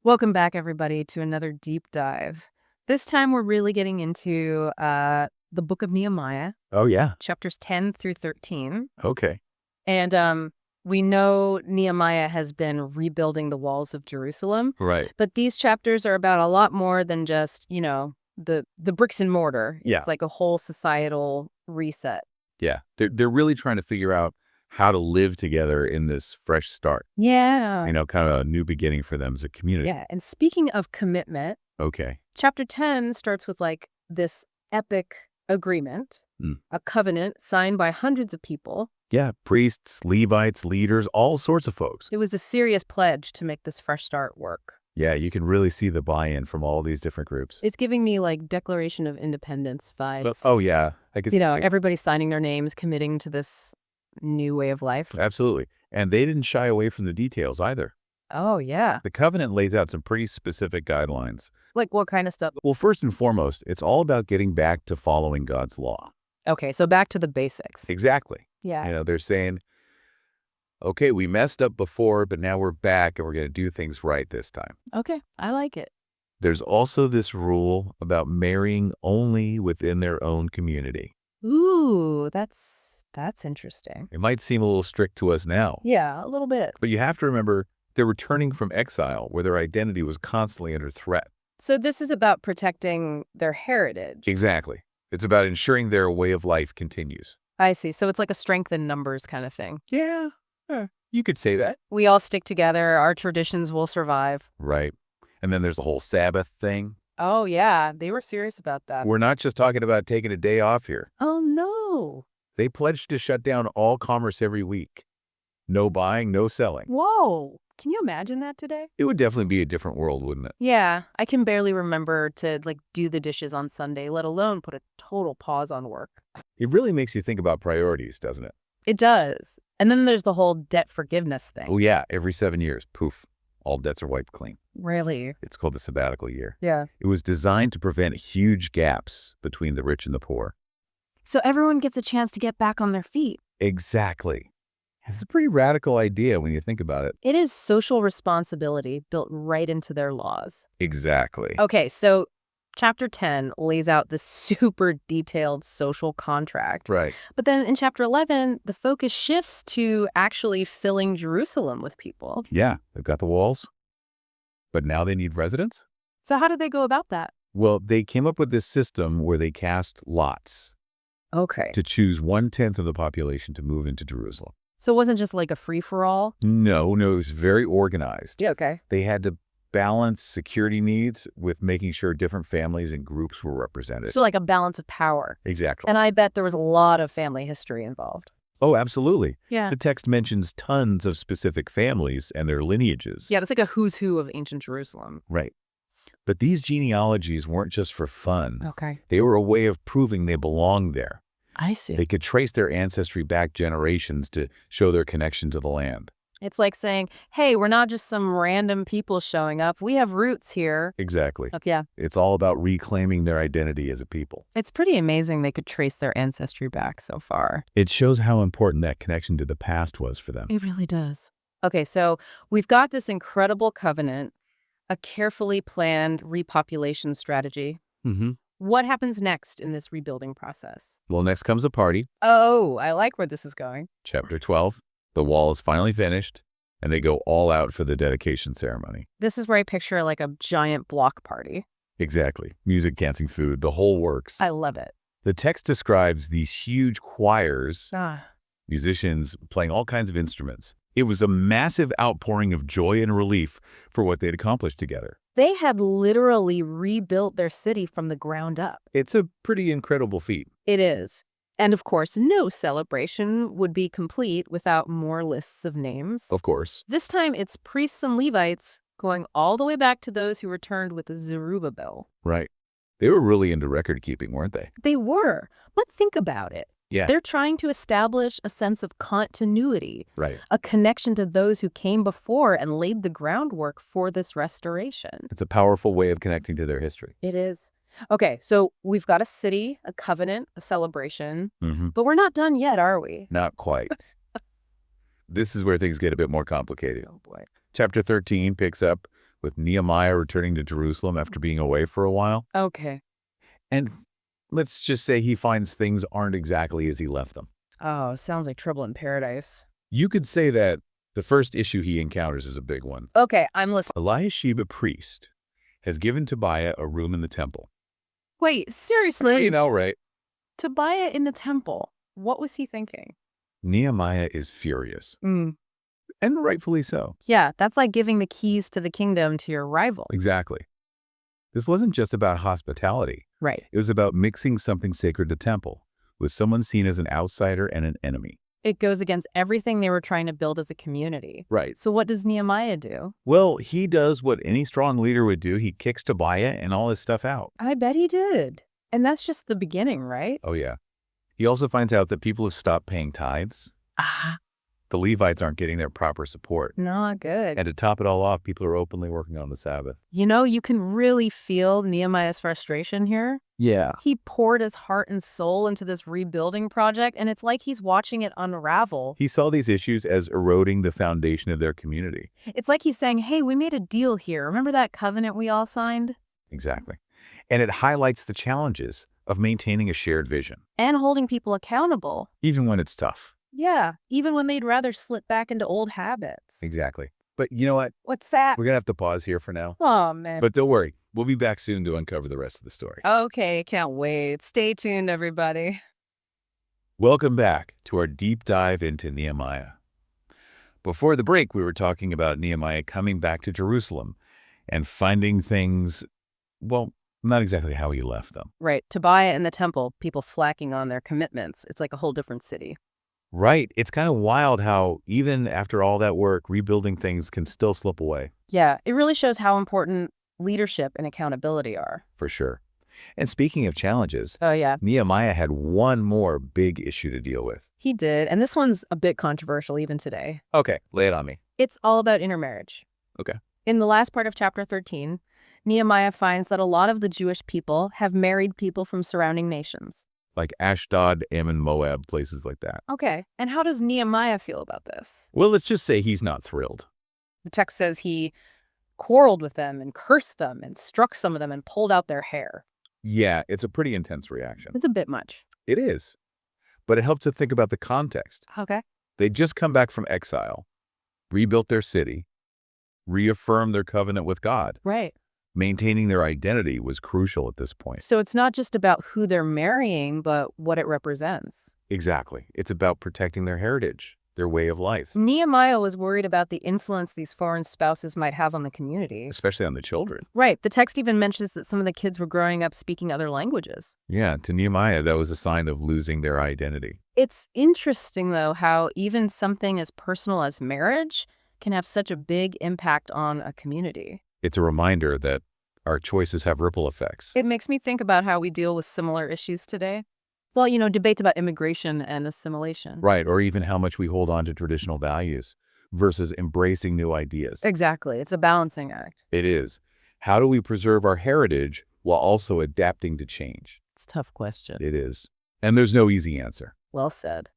Welcome back, everybody, to another deep dive. This time, we're really getting into the book of Nehemiah, Oh, yeah. chapters 10 through 13. Okay. And we know Nehemiah has been rebuilding the walls of Jerusalem, Right. but these chapters are about a lot more than just, the bricks and mortar. Yeah. It's like a whole societal reset. Yeah. They're really trying to figure out how to live together in this fresh start. Yeah. Kind of a new beginning for them as a community. Yeah. And speaking of commitment, Okay. chapter 10 starts with like this epic agreement, a covenant signed by hundreds of people. Yeah. Priests, Levites, leaders, all sorts of folks. It was a serious pledge to make this fresh start work. Yeah. You can really see the buy-in from all these different groups. It's giving me like Declaration of Independence vibes. Oh, yeah. I guess. Everybody signing their names, committing to this new way of life. Absolutely. And they didn't shy away from the details either. Oh, yeah. The covenant lays out some pretty specific guidelines. Like what kind of stuff? Well, first and foremost, it's all about getting back to following God's law. Okay, so back to the basics. Exactly. Yeah. They're saying, okay, we messed up before, but now we're back and we're going to do things right this time. Okay, I like it. There's also this rule about marrying only within their own community. Ooh, that's interesting. It might seem a little strict to us now. Yeah, a little bit. But you have to remember they're returning from exile where their identity was constantly under threat. So this is about protecting their heritage. Exactly. It's about ensuring their way of life continues. I see. So it's like a strength in numbers kind of thing. Yeah, you could say that. We all stick together. Our traditions will survive. Right. And then there's the whole Sabbath thing. Oh, yeah. They were serious about that. We're not just talking about taking a day off here. Oh, no. They pledged to shut down all commerce every week. No buying, no selling. Whoa. Can you imagine that today? It would definitely be a different world, wouldn't it? Yeah. I can barely remember to do the dishes on Sunday, let alone put a total pause on work. It really makes you think about priorities, doesn't it? It does. And then there's the whole debt forgiveness thing. Oh, yeah. Every 7 years, poof, all debts are wiped clean. Really? It's called the sabbatical year. Yeah. It was designed to prevent huge gaps between the rich and the poor. So everyone gets a chance to get back on their feet. Exactly. It's a pretty radical idea when you think about it. It is social responsibility built right into their laws. Exactly. Okay, so chapter 10 lays out the super detailed social contract. Right. But then in chapter 11, the focus shifts to actually filling Jerusalem with people. Yeah, they've got the walls, but now they need residents? So how did they go about that? Well, they came up with this system where they cast lots Okay. to choose 1/10 of the population to move into Jerusalem. So it wasn't just like a free-for-all? No, it was very organized. Yeah, okay. They had to balance security needs with making sure different families and groups were represented. So like a balance of power. Exactly. And I bet there was a lot of family history involved. Oh, absolutely. Yeah. The text mentions tons of specific families and their lineages. Yeah, that's like a who's who of ancient Jerusalem. Right. But these genealogies weren't just for fun. Okay. They were a way of proving they belonged there. I see. They could trace their ancestry back generations to show their connection to the land. It's like saying, hey, we're not just some random people showing up. We have roots here. Exactly. Okay, yeah. It's all about reclaiming their identity as a people. It's pretty amazing they could trace their ancestry back so far. It shows how important that connection to the past was for them. It really does. Okay, so we've got this incredible covenant, a carefully planned repopulation strategy. Mm-hmm. What happens next in this rebuilding process? Well, next comes a party. Oh, I like where this is going. Chapter 12. The wall is finally finished, and they go all out for the dedication ceremony. This is where I picture like a giant block party. Exactly. Music, dancing, food, the whole works. I love it. The text describes these huge choirs, musicians playing all kinds of instruments. It was a massive outpouring of joy and relief for what they'd accomplished together. They had literally rebuilt their city from the ground up. It's a pretty incredible feat. It is. And of course, no celebration would be complete without more lists of names. Of course. This time, it's priests and Levites going all the way back to those who returned with Zerubbabel. Right. They were really into record keeping, weren't they? They were. But think about it. Yeah. They're trying to establish a sense of continuity, Right. a connection to those who came before and laid the groundwork for this restoration. It's a powerful way of connecting to their history. It is. Okay, so we've got a city, a covenant, a celebration, Mm-hmm. but we're not done yet, are we? Not quite. This is where things get a bit more complicated. Oh, boy. Chapter 13 picks up with Nehemiah returning to Jerusalem after being away for a while. Okay. And let's just say he finds things aren't exactly as he left them. Oh, sounds like trouble in paradise. You could say that the first issue he encounters is a big one. Okay, I'm listening. Eliashib, a priest, has given Tobiah a room in the temple. Wait, seriously? You know, right? Tobiah in the temple. What was he thinking? Nehemiah is furious, Mm. and rightfully so. Yeah, that's like giving the keys to the kingdom to your rival. Exactly. This wasn't just about hospitality. Right. It was about mixing something sacred to temple with someone seen as an outsider and an enemy. It goes against everything they were trying to build as a community. Right. So what does Nehemiah do? Well, he does what any strong leader would do. He kicks Tobiah and all his stuff out. I bet he did. And that's just the beginning, right? Oh, yeah. He also finds out that people have stopped paying tithes. Ah, The Levites aren't getting their proper support. not good. And to top it all off, people are openly working on the Sabbath. You know, you can really feel Nehemiah's frustration here. Yeah. He poured his heart and soul into this rebuilding project, and it's like he's watching it unravel. He saw these issues as eroding the foundation of their community. It's like he's saying, hey, we made a deal here. Remember that covenant we all signed? Exactly. And it highlights the challenges of maintaining a shared vision, And holding people accountable. even when it's tough. Yeah, even when they'd rather slip back into old habits. Exactly. But you know what? What's that? We're going to have to pause here for now. Oh, man. But don't worry. We'll be back soon to uncover the rest of the story. Okay, can't wait. Stay tuned, everybody. Welcome back to our deep dive into Nehemiah. Before the break, we were talking about Nehemiah coming back to Jerusalem and finding things, well, not exactly how he left them. Right, Tobiah in the temple, people slacking on their commitments. It's like a whole different city. Right. It's kind of wild how even after all that work, rebuilding things can still slip away. Yeah, it really shows how important leadership and accountability are. For sure. And speaking of challenges, Oh, yeah, Nehemiah had one more big issue to deal with. he did. And this one's a bit controversial even today. Okay, lay it on me. It's all about intermarriage. Okay. In the last part of chapter 13, Nehemiah finds that a lot of the Jewish people have married people from surrounding nations. Like Ashdod, Ammon, Moab, places like that. Okay, and how does Nehemiah feel about this? Well, let's just say he's not thrilled. The text says he quarreled with them and cursed them and struck some of them and pulled out their hair. Yeah, it's a pretty intense reaction. It's a bit much. It is. But it helps to think about the context. Okay. They'd just come back from exile, rebuilt their city, reaffirmed their covenant with God. Right. Maintaining their identity was crucial at this point. So it's not just about who they're marrying, but what it represents. Exactly. It's about protecting their heritage, their way of life, Nehemiah was worried about the influence these foreign spouses might have on the community. especially on the children. Right. The text even mentions that some of the kids were growing up speaking other languages. Yeah, to Nehemiah, that was a sign of losing their identity. It's interesting, though, how even something as personal as marriage can have such a big impact on a community. It's a reminder that our choices have ripple effects. It makes me think about how we deal with similar issues today. Well, you know, debates about immigration and assimilation. Right, or even how much we hold on to traditional values versus embracing new ideas. Exactly. It's a balancing act. It is. How do we preserve our heritage while also adapting to change? It's a tough question. It is. And there's no easy answer. Well said.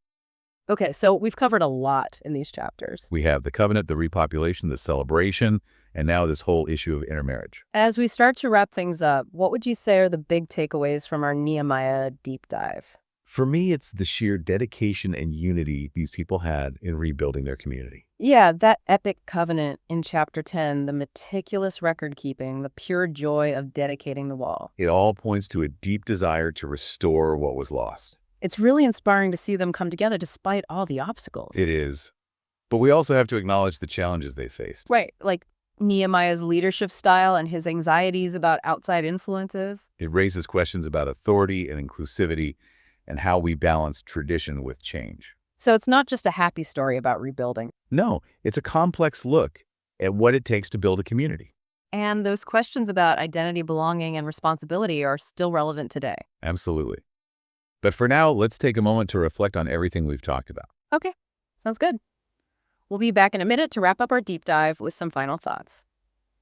Okay, so we've covered a lot in these chapters. We have the covenant, the repopulation, the celebration, and now this whole issue of intermarriage. As we start to wrap things up, what would you say are the big takeaways from our Nehemiah deep dive? For me, it's the sheer dedication and unity these people had in rebuilding their community. Yeah, that epic covenant in chapter 10, the meticulous record keeping, the pure joy of dedicating the wall. It all points to a deep desire to restore what was lost. It's really inspiring to see them come together despite all the obstacles. It is. But we also have to acknowledge the challenges they faced. Right, like Nehemiah's leadership style and his anxieties about outside influences. It raises questions about authority and inclusivity and how we balance tradition with change. So it's not just a happy story about rebuilding. No, it's a complex look at what it takes to build a community. And those questions about identity, belonging, and responsibility are still relevant today. Absolutely. But for now, let's take a moment to reflect on everything we've talked about. Okay, sounds good. We'll be back in a minute to wrap up our deep dive with some final thoughts.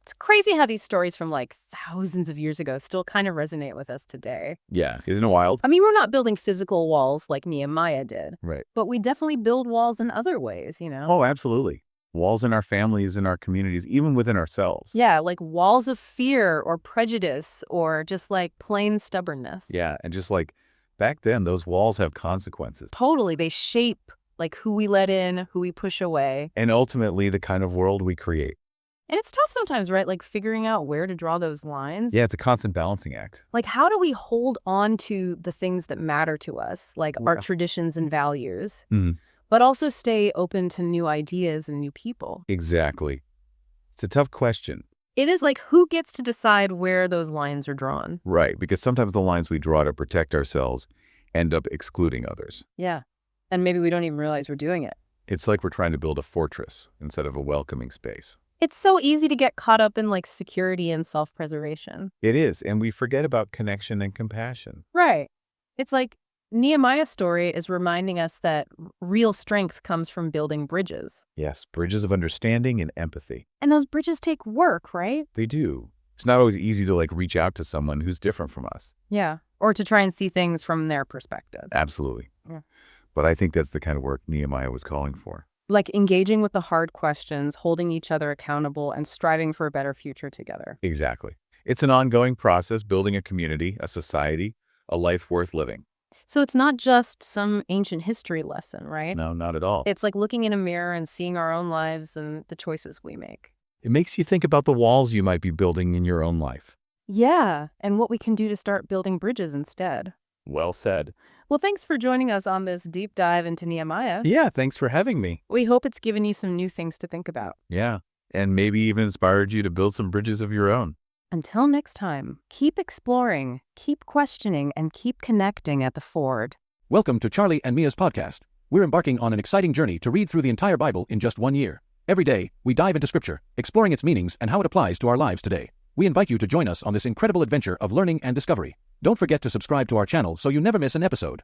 It's crazy how these stories from like thousands of years ago still kind of resonate with us today. Yeah, isn't it wild? I mean, we're not building physical walls like Nehemiah did, Right. but we definitely build walls in other ways, you know? Oh, absolutely. Walls in our families, in our communities, even within ourselves. Yeah, like walls of fear or prejudice or just like plain stubbornness. Yeah, and just like back then, those walls have consequences. Totally. They shape like who we let in, who we push away. And ultimately, the kind of world we create. And it's tough sometimes, right? Like figuring out where to draw those lines. Yeah, it's a constant balancing act. Like, how do we hold on to the things that matter to us, like our Yeah. traditions and values, Mhm. but also stay open to new ideas and new people? Exactly. It's a tough question. It is like, who gets to decide where those lines are drawn? Right, because sometimes the lines we draw to protect ourselves end up excluding others. Yeah. And maybe we don't even realize we're doing it. It's like we're trying to build a fortress instead of a welcoming space. It's so easy to get caught up in like security and self-preservation. It is, and we forget about connection and compassion. Right. It's like Nehemiah's story is reminding us that real strength comes from building bridges. Yes, bridges of understanding and empathy. And those bridges take work, right? They do. It's not always easy to reach out to someone who's different from us. Yeah. Or to try and see things from their perspective. Absolutely. Yeah. But I think that's the kind of work Nehemiah was calling for. Like engaging with the hard questions, holding each other accountable, and striving for a better future together. Exactly. It's an ongoing process, building a community, a society, a life worth living. So it's not just some ancient history lesson, right? No, not at all. It's like looking in a mirror and seeing our own lives and the choices we make. It makes you think about the walls you might be building in your own life. Yeah, and what we can do to start building bridges instead. Well said. Well, thanks for joining us on this deep dive into Nehemiah. Yeah, thanks for having me. We hope it's given you some new things to think about. Yeah, and maybe even inspired you to build some bridges of your own. Until next time, keep exploring, keep questioning, and keep connecting at the Ford. Welcome to Charlie and Mia's podcast. We're embarking on an exciting journey to read through the entire Bible in just 1 year. Every day, we dive into Scripture, exploring its meanings and how it applies to our lives today. We invite you to join us on this incredible adventure of learning and discovery. Don't forget to subscribe to our channel so you never miss an episode.